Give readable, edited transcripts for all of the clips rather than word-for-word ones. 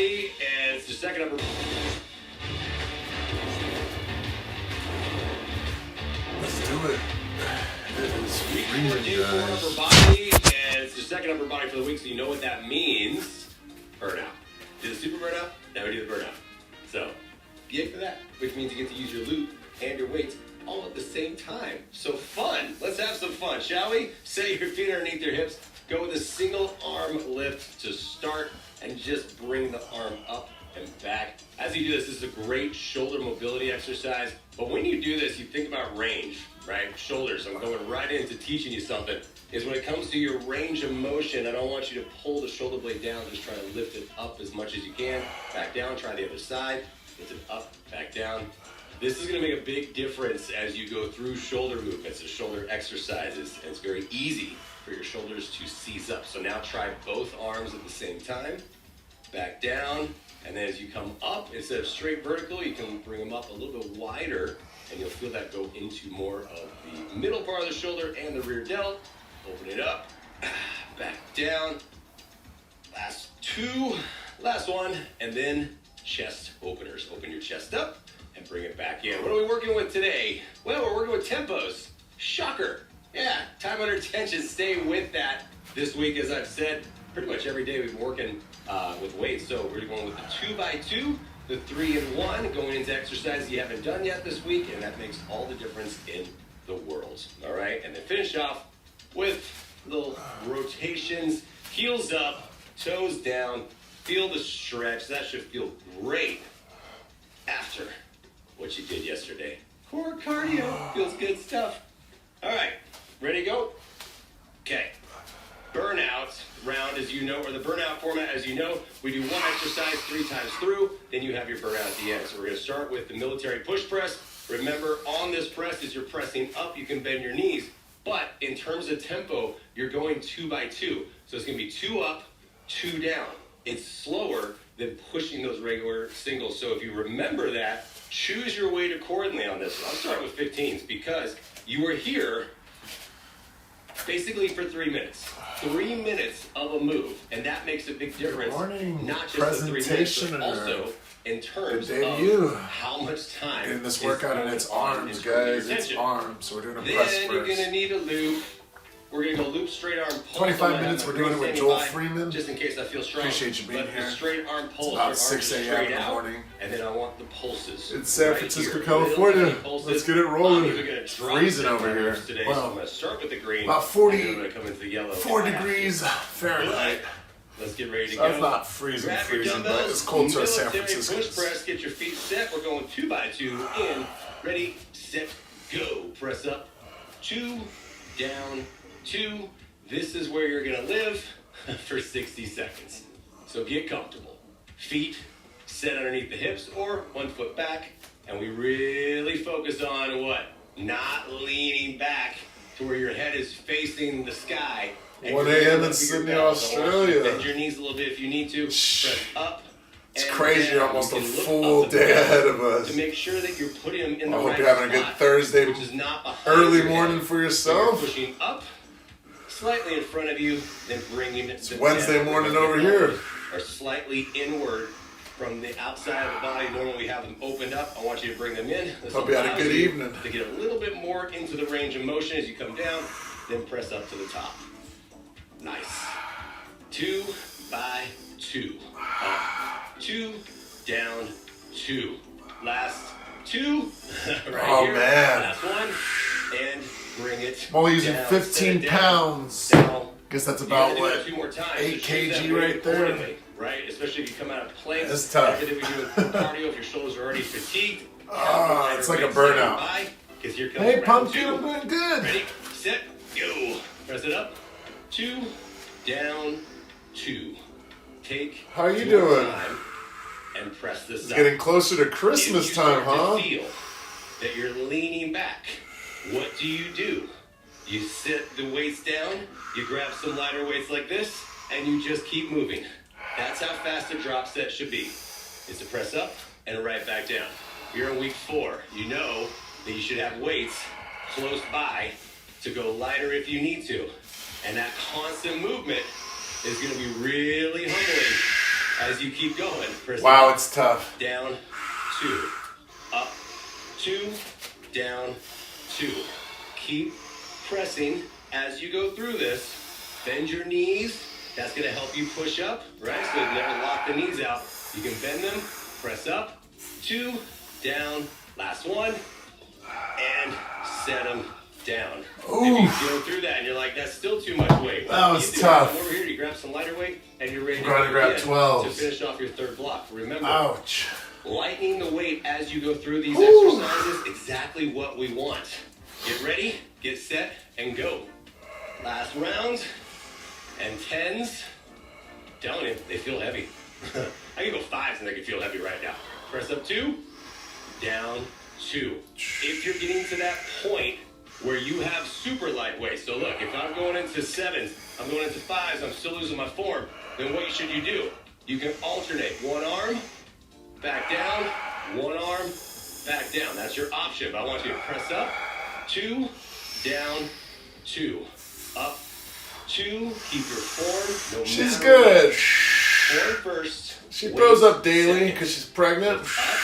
body, and it's the second upper. Let's do it. It is freezing, Upper guys. body, and it's the second upper body for the week, so you know what that means. Burnout. Do the super burnout, now we do the burnout. So, yay for that, which means you get to use your loop and your weights all at the same time. So fun. Let's have some fun, shall we? Set your feet underneath your hips. Go with a single arm lift to start and just bring the arm up and back. As you do this is a great shoulder mobility exercise. But when you do this, you think about range, right? Shoulders. I'm going right into teaching you something. Is when it comes to your range of motion, I don't want you to pull the shoulder blade down. Just try to lift it up as much as you can. Back down. Try the other side. Lift it up, back down. This is going to make a big difference as you go through shoulder movements and shoulder exercises. And it's very easy for your shoulders to seize up. So now try both arms at the same time. Back down. And then as you come up, instead of straight vertical, you can bring them up a little bit wider. And you'll feel that go into more of the middle part of the shoulder and the rear delt. Open it up. Back down. Last two. Last one. And then chest openers. Open your chest up and bring it back in. What are we working with today? Well, we're working with tempos. Shocker. Yeah, time under tension. Stay with that this week. As I've said, pretty much every day we've been working with weights. So we're going with the 2x2, the 3 and 1, going into exercises you haven't done yet this week, and that makes all the difference in the world. All right, and then finish off with little rotations, heels up, toes down. Feel the stretch. That should feel great after what you did yesterday. Core cardio feels good stuff. All right, ready to go? Okay. Burnout round, as you know, or the burnout format, as you know, we do one exercise 3 times through, then you have your burnout at the end. So we're going to start with the military push press. Remember, on this press, as you're pressing up, you can bend your knees. But in terms of tempo, you're going 2x2. So it's going to be 2 up, 2 down. It's slower than pushing those regular singles. So if you remember that, choose your weight accordingly on this. I'll start with 15s because you were here basically for 3 minutes. 3 minutes of a move, and that makes a big difference. Not just the 3 minutes, but also in terms of how much time. In this workout, and it's arms, guys. It's arms. So we're doing a press Then you're going to need a loop. We're going to go loop straight arm pulse. 25 minutes. We're doing it with Joel Freeman. Just in case I feel strong. Appreciate you being here. Straight arm pulse. It's about 6 a.m. in the morning. And then I want the pulses. It's San Francisco, California. Let's get it rolling. It's freezing over here. Today, so I'm going to start with the green. About 4 degrees Fahrenheit. Let's get ready to go. It's not freezing, but it's cold to San Francisco. Push press, get your feet set. We're going 2x2 in. Ready, set, go. Press up, 2, down, 2. This is where you're going to live for 60 seconds. So get comfortable. Feet set underneath the hips or 1 foot back. And we really focus on what? Not leaning back to where your head is facing the sky. 1 a.m. in Sydney, Australia. Bend your knees a little bit if you need to. Press up. It's crazy. You're almost a full day ahead of us. To make sure that you're putting them in the right spot. I hope you're having a good Thursday, which is not early morning for yourself. So pushing up, slightly in front of you, then bringing it. It's Wednesday morning over here. Or slightly inward from the outside of the body. Normally we have them opened up. I want you to bring them in. Hope you had a good evening. To get a little bit more into the range of motion as you come down, then press up to the top. Nice. 2 by 2. Up, 2, down, 2. Last 2. Right here. Man. Last one. And bring it. I'm only using 15 pounds. Down. Guess that's about what? 8 kg right there. Right? Especially if you come out of plank. That's tough. If you're doing cardio, if your shoulders are already fatigued. It's like a burnout. Hey, Pumpkin, I'm doing good. Ready, set, go. Press it up. 2, down, 2. Take How you doing? Time and press this It's up. getting closer to Christmas time, huh? If you start to feel that you're leaning back, what do? You sit the weights down, you grab some lighter weights like this, and you just keep moving. That's how fast a drop set should be. Is to press up and right back down. You're in week 4. You know that you should have weights close by to go lighter if you need to. And that constant movement is going to be really humbling As you keep going, press Wow, up, it's tough. down, 2, up, 2, down, 2. Keep pressing as you go through this. Bend your knees. That's going to help you push up, right? So never lock the knees out. You can bend them, press up, 2, down, last one, and set them down. Ooh. If you go through that and you're like, that's still too much weight. That was tough. Over here, you grab some lighter weight and you're ready to Grab go 12s. to finish off your third block. Remember, Ouch. lightening the weight as you go through these Ooh. exercises, exactly what we want. Get ready, get set, and go. Last round, and 10s. Telling you, they feel heavy. I can go 5s and they can feel heavy right now. Press up 2, down 2. If you're getting to that point where you have super lightweight, so look, if I'm going into 7s, I'm going into 5s, I'm still losing my form, then what should you do? You can alternate one arm, back down, one arm, back down. That's your option, but I want you to press up, 2, down, 2, up, 2, keep your form, no She's matter good. what. Form first. She weight throws up daily second. because she's pregnant. Up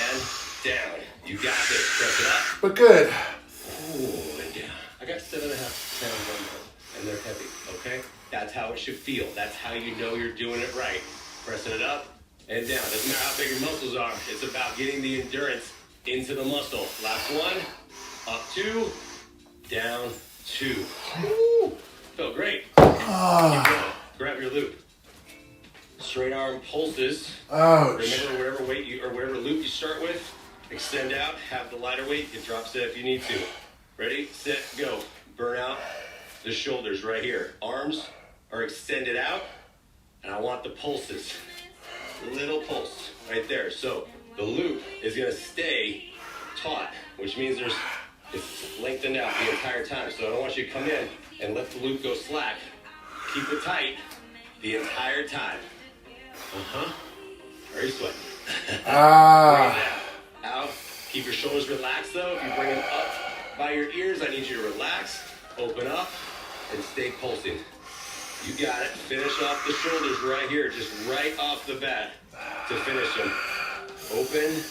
and down. You got this. Press it up. But good. Ooh, and down. I got 7.5 pounds on those, and they're heavy, okay? That's how it should feel. That's how you know you're doing it right. Pressing it up and down. Doesn't matter how big your muscles are. It's about getting the endurance into the muscle. Last one. Up 2, down 2. Woo! Felt great. Keep going. Grab your loop. Straight arm pulses. Ouch. Remember, whatever weight you or whatever loop you start with, extend out, have the lighter weight, you drop set if you need to. Ready, set, go. Burn out the shoulders right here. Arms are extended out, and I want the pulses. Little pulse right there. So the loop is gonna stay taut, which means it's lengthened out the entire time. So I don't want you to come in and let the loop go slack. Keep it tight the entire time. Very sweaty. Ah. Breathe out. Keep your shoulders relaxed though. If you bring them up by your ears, I need you to relax, open up, and stay pulsing. You got it. Finish off the shoulders right here, just right off the bat to finish them. Open.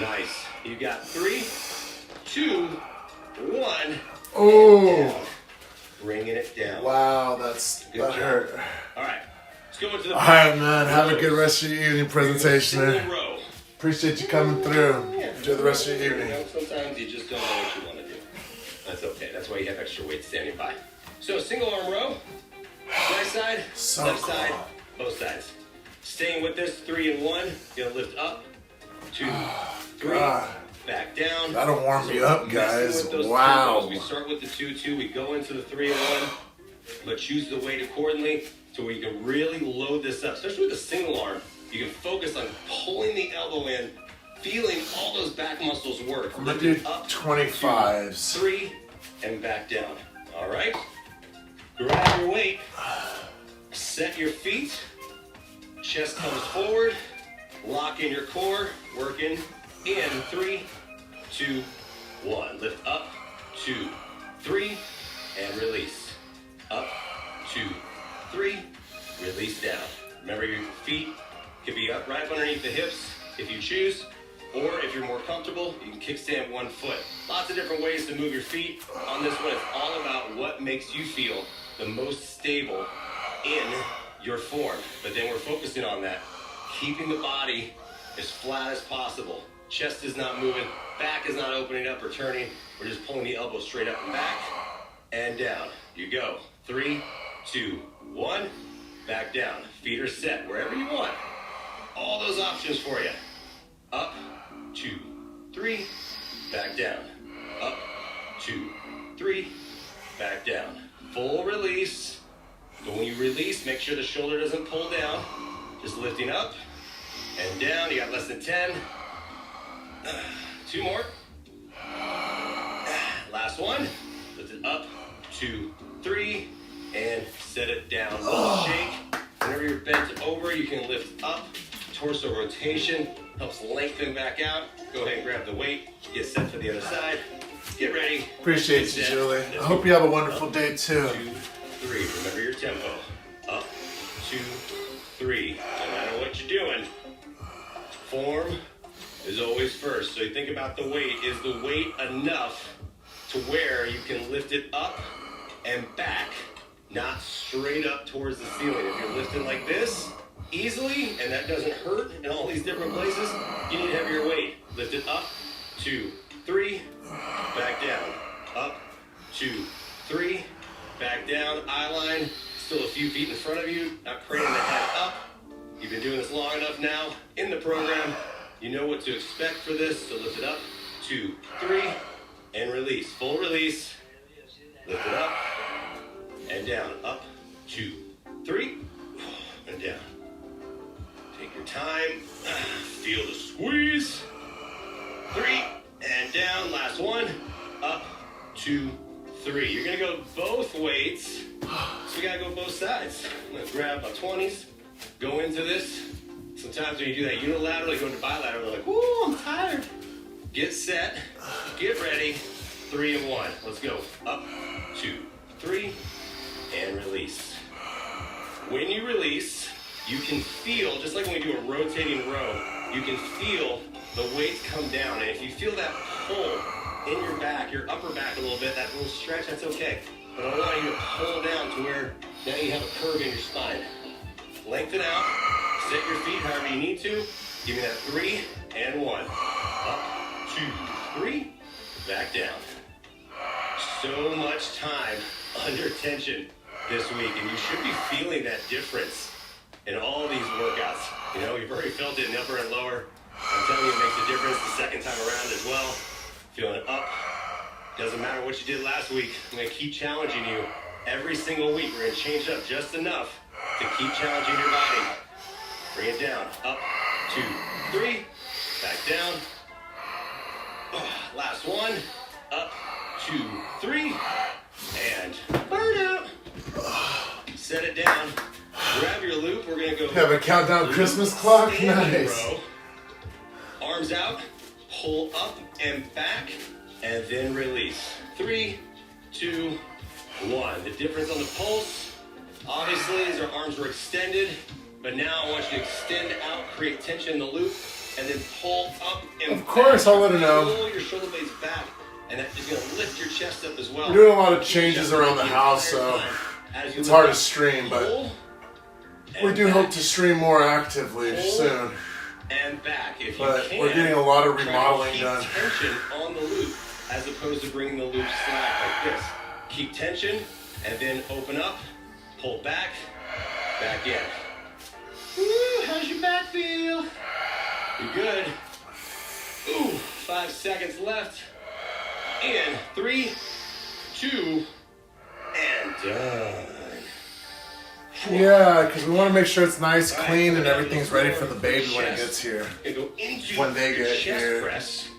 Nice. You got 3, 2, 1. Oh. Bringing it down. Wow, that job. hurt. All right. Let's go into the All right, man. Have a good rest of your evening presentation. single row. Appreciate you coming through. Enjoy the rest of your evening. Sometimes you just don't know what you want to do. That's okay. That's why you have extra weight standing by. So single arm row, right side, So left cool. side, both sides. Staying with this, 3 and 1. You're gonna lift up, 2, 3, God. back down. That'll warm me up, messing guys. with those Wow. tempos. We start with the 2-2. We go into the 3 and 1, but choose the weight accordingly to where you can really load this up. Especially with a single arm, you can focus on pulling the elbow in, feeling all those back muscles work. I'm gonna do Lifting up, 25s. 2, 3, and back down. All right. Grab your weight. Set your feet. Chest comes forward. Lock in your core. Working in 3, 2, 1. Lift up, 2, 3, and release. Up, 2, 3, release down. Remember, your feet can be up right underneath the hips if you choose, or if you're more comfortable, you can kickstand one foot. Lots of different ways to move your feet. On this one, it's all about what makes you feel the most stable in your form. But then we're focusing on that, keeping the body as flat as possible. Chest is not moving, back is not opening up or turning. We're just pulling the elbow straight up and back and down. You go. 3, 2, 1. Back down. Feet are set wherever you want. All those options for you. Up, 2, 3. Back down. Up, 2, 3. Back down. Full release. But when you release, make sure the shoulder doesn't pull down. Just lifting up and down. You got less than 10. 2 more. Last one. Lift it up, 2, 3, and set it down. Little shake. Whenever you're bent over, you can lift up. Torso rotation helps lengthen back out. Go ahead and grab the weight. Get set for the other side. Get ready. Appreciate you, Set. Julie. I hope you have a wonderful day, too. 2, 3. Remember your tempo. Up, 2, 3. Form is always first. So you think about the weight. Is the weight enough to where you can lift it up and back, not straight up towards the ceiling? If you're lifting like this easily and that doesn't hurt in all these different places, you need heavier weight. Lift it up, 2, 3, back down. Up, 2, 3, back down. Eye line, still a few feet in front of you, not craning the head up. You've been doing this long enough now in the program. You know what to expect for this, so lift it up, 2, 3, and release. Full release. Lift it up and down. Up, 2, 3, and down. Take your time. Feel the squeeze. 3, and down. Last one. Up, 2, 3. You're going to go both weights, so we got to go both sides. I'm going to grab my 20s, go into this. Sometimes when you do that unilaterally, go into bilateral, like, whoo, I'm tired. Get set, get ready, 3 and 1. Let's go. Up, 2, 3, and release. When you release, you can feel, just like when we do a rotating row, you can feel the weights come down. And if you feel that pull in your back, your upper back a little bit, that little stretch, that's okay. But I want you to pull down to where now you have a curve in your spine. Lengthen out, set your feet however you need to. Give me that 3 and 1. Up, 2, 3, back down. So much time under tension this week, and you should be feeling that difference in all these workouts. You know, you've already felt it in upper and lower. I'm telling you, it makes a difference the second time around as well. Feeling it up. Doesn't matter what you did last week. I'm going to keep challenging you every single week. We're going to change it up just enough to keep challenging your body. Bring it down. Up, 2, 3. Back down. Last one. Up, 2, 3. And burn out. Set it down. Grab your loop. We're going to go. Have a countdown Christmas clock? Nice. Row. Arms out. Pull up and back. And then release. 3, 2, 1. The difference on the pulse, obviously, is our arms were extended. But now I want you to extend out, create tension in the loop, and then pull up and Of course, I'll let her know. Pull your shoulder blades back, and that is going to lift your chest up as well. We're doing a lot of changes around the house, so it's hard to stream, but we do hope to stream more actively soon. And back, if you but can, we're getting a lot of remodeling done. Keep tension on the loop, as opposed to bringing the loop slack like this. Keep tension, and then open up, pull back, back in. Woo, how's your back feel? You're good. Ooh, 5 seconds left. In 3, 2, and done. Yeah, because we want to make sure it's nice, clean, and everything's ready for the baby when it gets here. When they get here. Press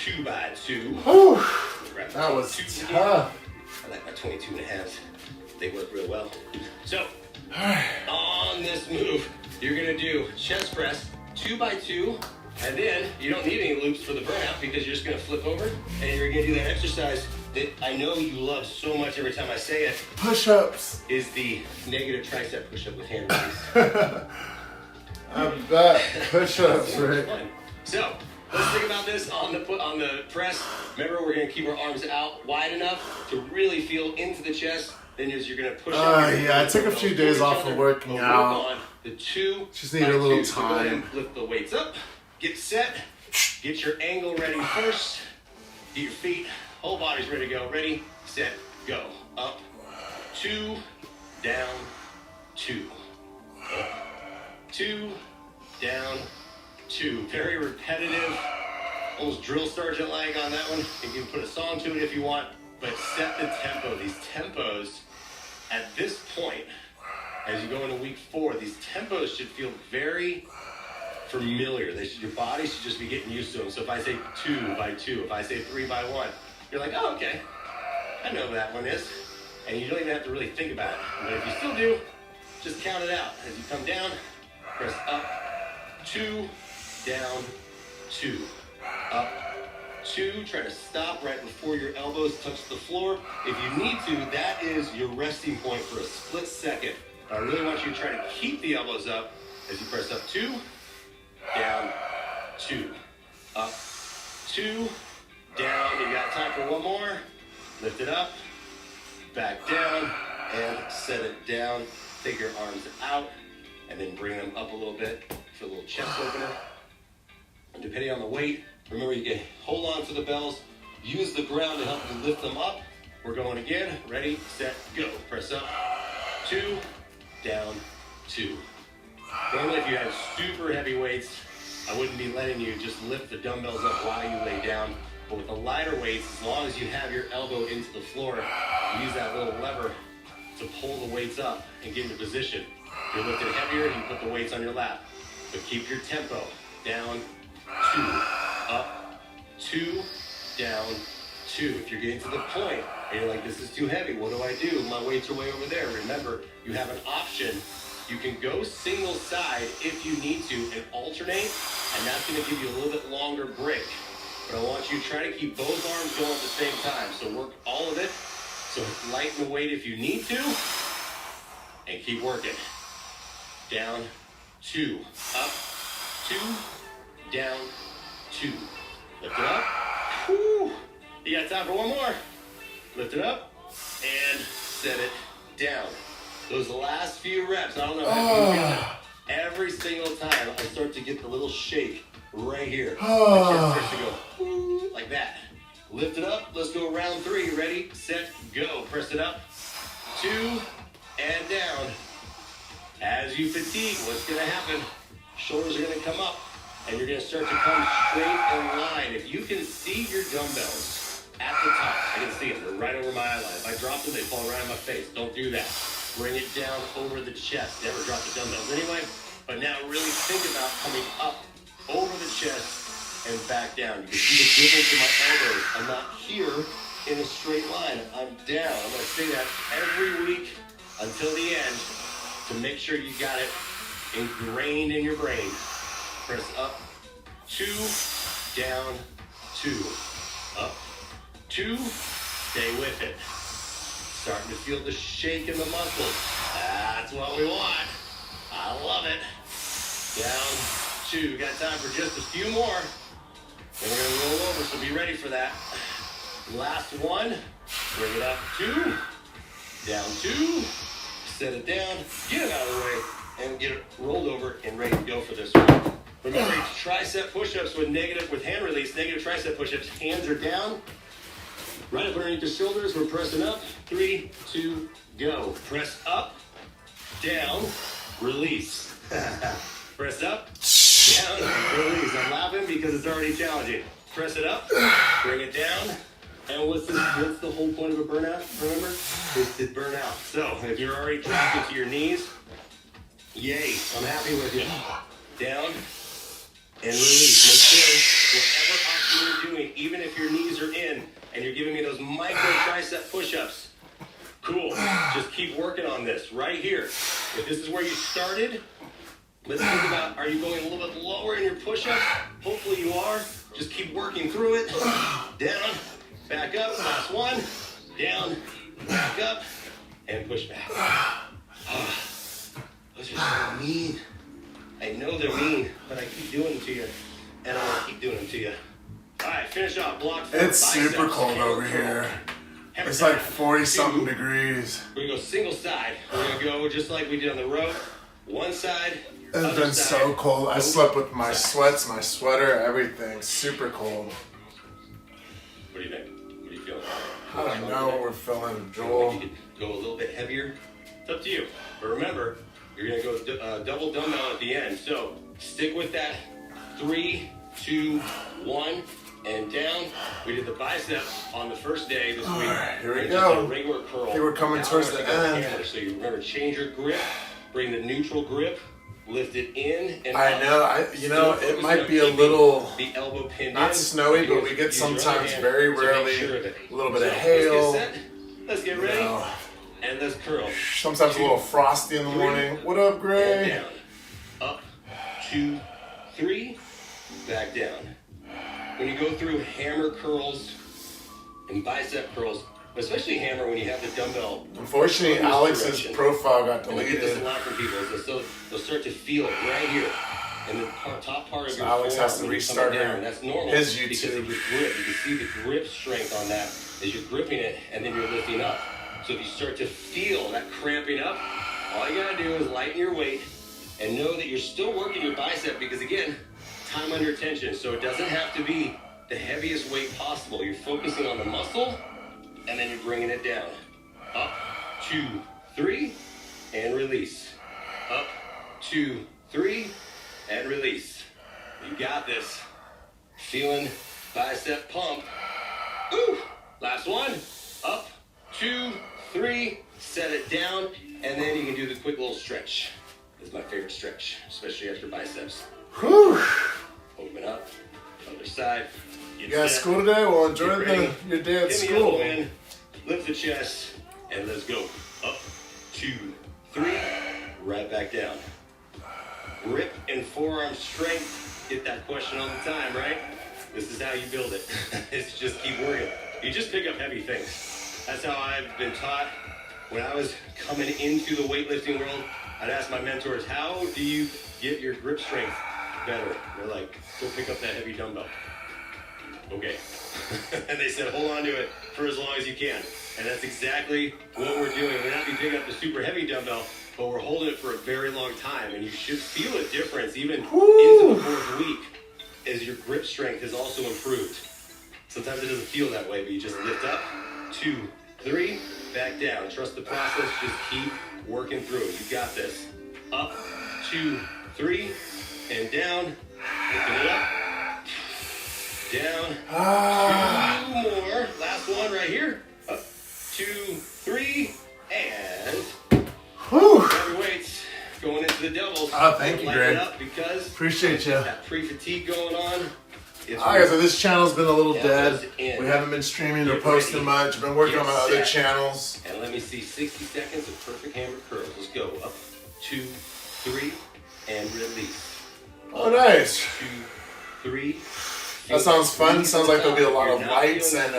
2 by 2. Whew, that was tough. I like my 22 and a half. They work real well. So, on this move, you're going to do chest press 2 by 2, and then you don't need any loops for the burnout because you're just going to flip over, and you're going to do that exercise that I know you love so much every time I say it. Push-ups. Is the negative tricep push-up with hand release. I bet. Push-ups, right? So, let's think about this on the press. Remember, we're going to keep our arms out wide enough to really feel into the chest. Then as you're going to push up. Yeah, I took a few days off of working out. The 2 just needed a little time. So go ahead and lift the weights up. Get set. Get your angle ready first. Get your feet. Whole body's ready to go. Ready, set, go. Up, 2, down, 2. Up, 2, down, 2. Very repetitive. Almost drill sergeant like on that one. You can put a song to it if you want. But set the tempo. These tempos, at this point, as you go into week 4, these tempos should feel very familiar. Your body should just be getting used to them. So if I say 2 by 2, if I say 3 by 1, you're like, oh, okay, I know what that one is. And you don't even have to really think about it. But if you still do, just count it out. As you come down, press up, 2, down, 2, up, 2. Try to stop right before your elbows touch the floor. If you need to, that is your resting point for a split second. I really want you to try to keep the elbows up as you press up, 2, down, 2, up, 2, down. You got time for one more. Lift it up, back down, and set it down. Take your arms out, and then bring them up a little bit for a little chest opener. And depending on the weight, remember you can hold on to the bells, use the ground to help you lift them up. We're going again. Ready, set, go. Press up, 2, down, 2. Normally if you have super heavy weights, I wouldn't be letting you just lift the dumbbells up while you lay down. But with the lighter weights, as long as you have your elbow into the floor, you use that little lever to pull the weights up and get into position. If you're lifting heavier, you put the weights on your lap. But keep your tempo. Down, 2, up, 2, down, 2. If you're getting to the point and you're like, this is too heavy, what do I do? My weights are way over there. Remember, you have an option. You can go single side if you need to and alternate, and that's going to give you a little bit longer break. But I want you to try to keep both arms going at the same time. So work all of it. So lighten the weight if you need to, and keep working. Down, 2, up, 2, down, 2. Lift it up. Woo. You got time for one more. Lift it up and set it down. Those last few reps, I don't know how you feel it. Every single time I start to get the little shake right here. My chest starts to go woo, like that. Lift it up. Let's go round 3. Ready, set, go. Press it up. 2 and down. As you fatigue, what's going to happen? Shoulders are going to come up, and you're going to start to come straight in line. If you can see your dumbbells at the top, I can see them. They're right over my eye line. If I drop them, they fall right on my face. Don't do that. Bring it down over the chest. Never drop the dumbbells anyway. But now really think about coming up over the chest and back down. You can see the difference in my elbows. I'm not here in a straight line. I'm down. I'm going to say that every week until the end to make sure you got it ingrained in your brain. Press up, 2, down, 2, up, 2, stay with it. Starting to feel the shake in the muscles. That's what we want. I love it. Down, 2. Got time for just a few more. Then we're going to roll over, so be ready for that. Last one. Bring it up, 2. Down, 2. Set it down. Get it out of the way. And get it rolled over and ready to go for this one. Remember, tricep push-ups with hand release, negative tricep push-ups. Hands are down. Right up underneath the shoulders, we're pressing up. 3, 2, go. Press up, down, release. Press up, down, release. I'm laughing because it's already challenging. Press it up, bring it down. And what's the whole point of a burnout, remember? Is to burn out. So, if you're already dropped into your knees, yay, I'm happy with you. Down, and release. Make sure, whatever option you're doing, even if your knees are in, and you're giving me those micro tricep push-ups, cool. Just keep working on this right here. If this is where you started, let's think about, are you going a little bit lower in your push-ups? Hopefully you are. Just keep working through it. Down, back up, last one. Down, back up, and push back. Those are so mean. I know they're mean, but I keep doing them to you. And I'm gonna keep doing them to you. All right, finish off. Block 4. It's super cold over here. It's like 40-something degrees. We're gonna go single side. We're gonna go just like we did on the rope. One side. It's been so cold. I slept with my sweats, my sweater, everything. Super cold. What do you think? What are you feeling? I don't know what we're feeling, Joel. You could go a little bit heavier. It's up to you. But remember, you're gonna go double dumbbell at the end. So stick with that. 3, 2, 1. And down. We did the bicep on the first day this week. Right, here we go. Regular curl. Okay, we're coming towards the end. Hammer. So you remember, change your grip. Bring the neutral grip. Lift it in and I know. It might be a little the elbow pinned not snowy, but we get sometimes very rarely a little bit of hail. Let's get ready. And let's curl. Sometimes a little frosty in the morning. What up, Gray? Down. Up. 2, 3. Back down. When you go through hammer curls and bicep curls, especially hammer when you have the dumbbell. Unfortunately, Alex's profile got I get this a deleted. lot from people. So they'll start to feel it right here. and the top part of So your Alex has to forearm restart coming down. That's normal his because YouTube. of your grip. You can see the grip strength on that as you're gripping it, and then you're lifting up. So if you start to feel that cramping up, all you gotta do is lighten your weight and know that you're still working your bicep because, again, time under tension. So it doesn't have to be the heaviest weight possible. You're focusing on the muscle, and then you're bringing it down. Up, 2, 3, and release. Up, 2, 3, and release. You got this. Feeling bicep pump. Ooh, last one. Up, 2, 3, set it down, and then you can do the quick little stretch. This is my favorite stretch, especially after biceps. Whew. Open up, other side. You got school today? Well, enjoy your day at Give me school. elbow in, lift the chest, and let's go. Up, 2, 3, right back down. Grip and forearm strength. Get that question all the time, right? This is how you build it. It's just keep working. You just pick up heavy things. That's how I've been taught. When I was coming into the weightlifting world, I'd ask my mentors, how do you get your grip strength better? They're like, go pick up that heavy dumbbell. Okay. And they said, hold on to it for as long as you can. And that's exactly what we're doing. We're not be picking up the super heavy dumbbell, but we're holding it for a very long time. And you should feel a difference even into the fourth week as your grip strength has also improved. Sometimes it doesn't feel that way, but you just lift up, 2, 3, back down. Trust the process, just keep working through it. You got this. Up, 2, 3, and down. Lifting it up. Down. 2 more. Last one right here. Up, 2, 3, and grab your weights. Going into the doubles. Oh, thank you, Greg. Up because appreciate you. That pre-fatigue going on. Like so this channel's been a little dead. We haven't been streaming or posting much. Been working on my other channels. And let me see 60 seconds of perfect hammer curls. Let's go. Up, 2, 3, and release. Oh, nice. 2, 3. That sounds fun. Sounds like there'll be a lot of lights and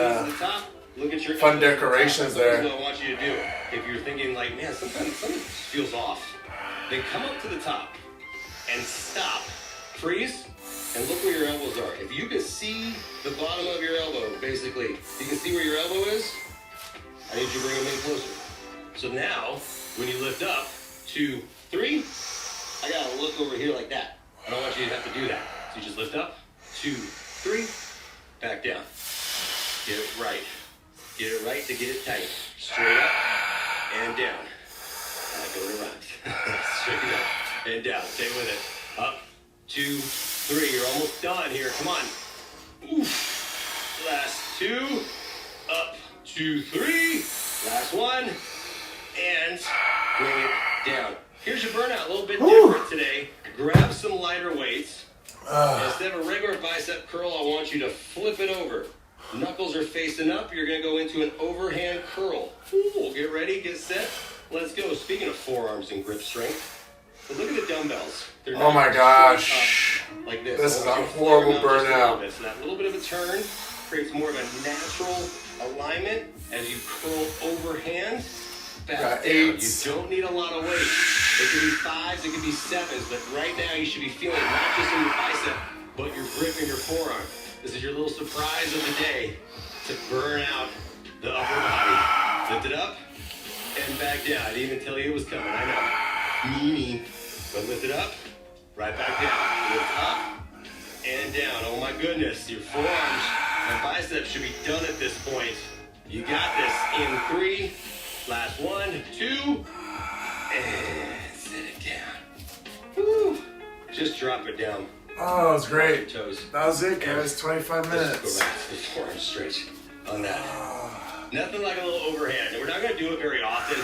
fun decorations there. That's what I want you to do. If you're thinking like, man, sometimes something feels off, then come up to the top and stop. Freeze. And look where your elbows are. If you can see the bottom of your elbow, basically, you can see where your elbow is, I need you to bring them in closer. So now, when you lift up, 2, 3, I gotta look over here like that. I don't want you to have to do that. So you just lift up, 2, 3, back down. Get it right. Get it right to get it tight. Straight up and down. Like it rocks. Straight up and down. Stay with it. Up, 2, 3, you're almost done here. Come on. Oof. Last 2. Up, 2, 3. Last one. And bring it down. Here's your burnout. A little bit different today. Grab some lighter weights. Instead of a regular bicep curl, I want you to flip it over. Knuckles are facing up. You're going to go into an overhand curl. Ooh, get ready. Get set. Let's go. Speaking of forearms and grip strength, but look at the dumbbells. They're oh my gosh. Like this. This is a horrible burnout. So that little bit of a turn creates more of a natural alignment as you curl overhand. Back down. 8s. You don't need a lot of weight. It could be 5s, it could be 7s, but right now you should be feeling not just in your bicep, but your grip in your forearm. This is your little surprise of the day to burn out the upper body. Lift it up and back down. I didn't even tell you it was coming. I know. Meanie. But lift it up, right back down. Lift up and down. Oh my goodness. Your forearms and biceps should be done at this point. You got this in 3. Last 1, 2. And set it down. Woo. Just drop it down. Oh, that was great. Toes. That was it, guys. 25 minutes. Let's go back to the forearm stretch on that. Nothing like a little overhand. And we're not going to do it very often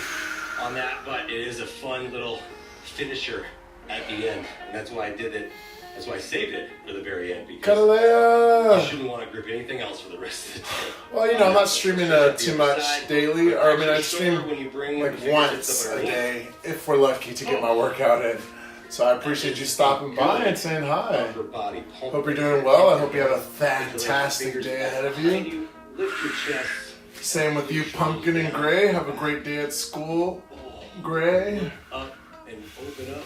on that, but it is a fun little finisher at the end. And that's why I did it. That's why I saved it for the very end. Because you shouldn't want to grip anything else for the rest of the day. Well, you know, I'm not streaming too much daily. Or, I mean, I stream like once a day if we're lucky to get my workout in. So I appreciate you stopping by and saying hi. Hope you're doing well. I hope you have a fantastic day ahead of you. Same with you, Pumpkin and Gray. Have a great day at school, Gray. Up and open up.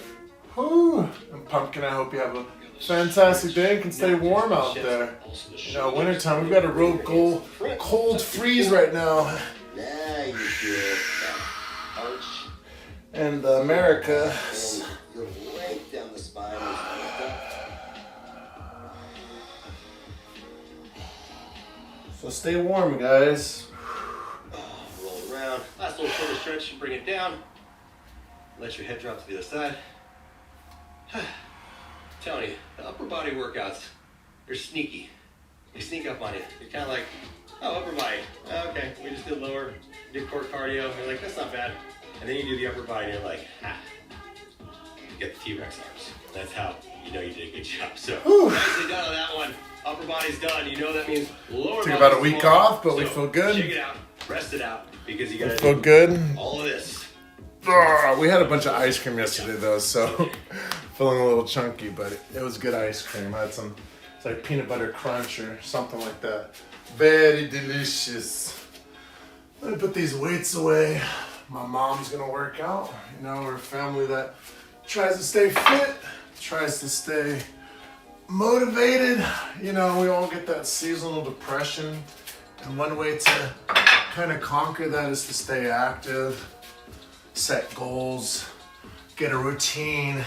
Whew. And Pumpkin, I hope you have a fantastic day and can stay warm out there. You know, wintertime, we've got a real cold freeze right now. Now you feel that arch. And America. And go right down the spine. So stay warm, guys. Roll it around. Last little shoulder stretch. Bring it down. Let your head drop to the other side. Telling you, the upper body workouts, they're sneaky. They sneak up on you. You're kind of like, oh, upper body. Okay, we just did lower, did core cardio. You're like, that's not bad. And then you do the upper body and you're like, you get the T-Rex arms. That's how you know you did a good job. So, nicely done on that one. Upper body's done. You know that means lower body. Took about a week off, but we feel good. Shake it out, rest it out, because you gotta feel good. All of this. We had a bunch of ice cream yesterday though, so feeling a little chunky, but it was good ice cream. I had some, it's like peanut butter crunch or something like that. Very delicious. Let me put these weights away. My mom's gonna work out. You know, we're a family that tries to stay fit, tries to stay motivated. You know, we all get that seasonal depression, and one way to kind of conquer that is to stay active. Set goals, get a routine,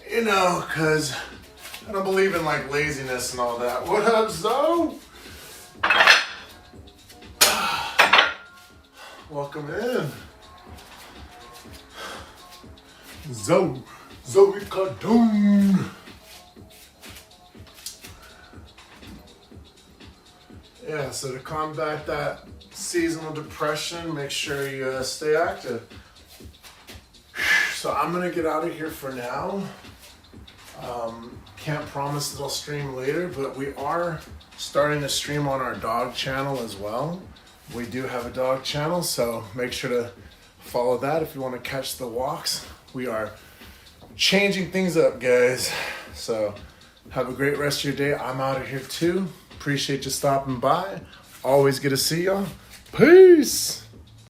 you know, because I don't believe in like laziness and all that. What up, Zoe? Welcome in. Zoe Cardoon. Yeah, so to combat that seasonal depression, make sure you stay active. So I'm gonna get out of here for now. Can't promise that I'll stream later, but we are starting to stream on our dog channel as well. We do have a dog channel, so make sure to follow that if you want to catch the walks. We are changing things up, guys. So have a great rest of your day. I'm out of here too. Appreciate you stopping by. Always good to see y'all. Peace.